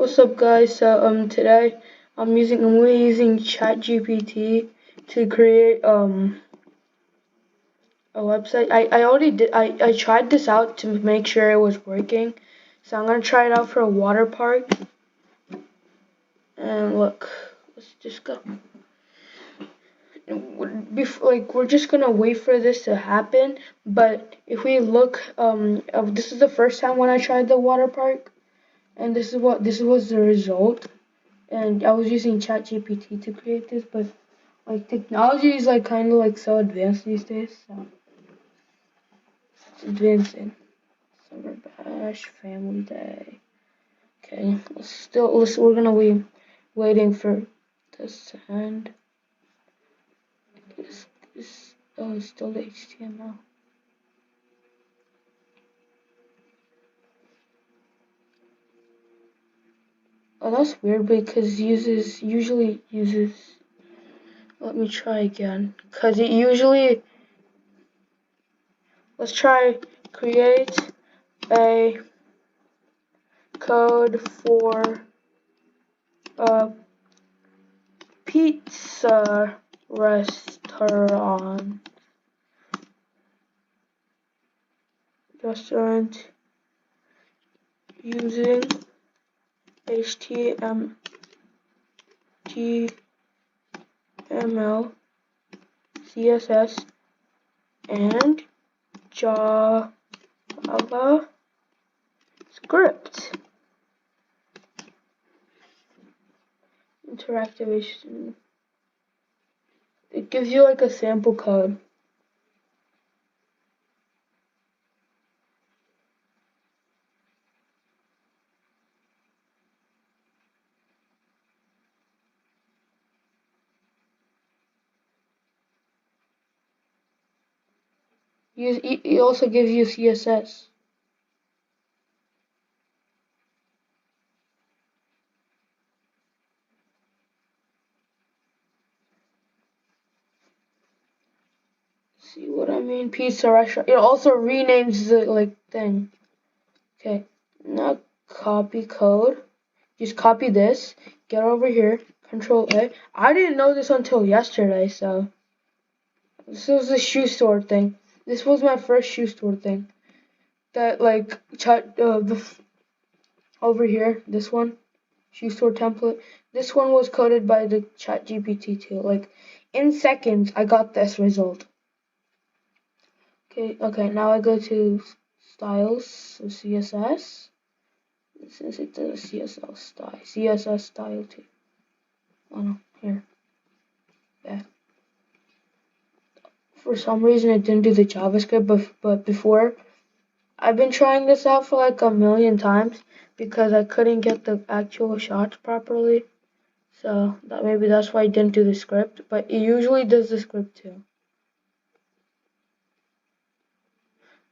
What's up, guys? Today I'm using ChatGPT to create a website. I tried this out to make sure it was working. So I'm gonna try it out for a water park. And look, let's just go. We're just gonna wait for this to happen. But if we look, this is the first time when I tried the water park, and this was the result. And I was using ChatGPT to create this, but like technology is like kind of like so advanced these days. So it's advancing. Summer bash, family day. Okay, we're gonna be waiting for this to end. Oh, it's still the HTML. Oh, that's weird because usually uses. Let me try again. Cause it usually. Let's try create a code for a pizza restaurant using HTML, CSS, and Java script. Interactivation. It gives you like a sample code. It also gives you CSS. See what I mean? Pizza restaurant. It also renames the like thing. Okay, now copy code. Just copy this. Get over here. Control A. I didn't know this until yesterday, so this was a shoe store thing. This was my first shoe store thing. That like over here, this one, shoe store template. This one was coded by the ChatGPT too. Like in seconds, I got this result. Okay, now I go to styles, so CSS. Since it's a CSS style too. Oh no, here. Yeah. For some reason it didn't do the JavaScript, but before, I've been trying this out for like a million times because I couldn't get the actual shots properly. So maybe that's why it didn't do the script, but it usually does the script too.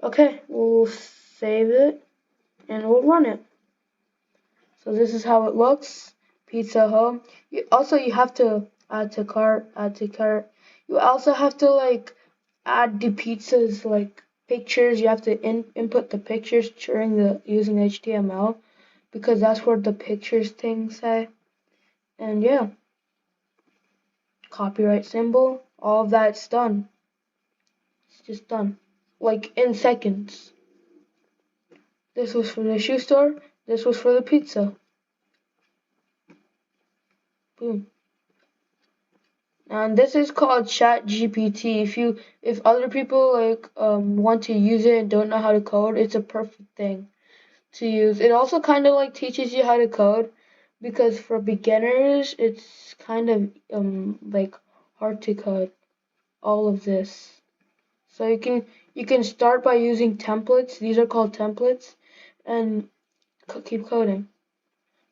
Okay, we'll save it and we'll run it. So this is how it looks. Pizza home. You have to add to cart. You also have to like add the pizza's like pictures. You have to input the pictures during using HTML because that's what the pictures thing say. And yeah, copyright symbol. All of that's done. It's just done, like in seconds. This was for the shoe store. This was for the pizza. Boom. And this is called ChatGPT. If other people like want to use it and don't know how to code, it's a perfect thing to use. It also kind of like teaches you how to code because for beginners it's kind of like hard to code all of this. So you can start by using templates. These are called templates, and keep coding.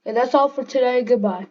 Okay, that's all for today. Goodbye.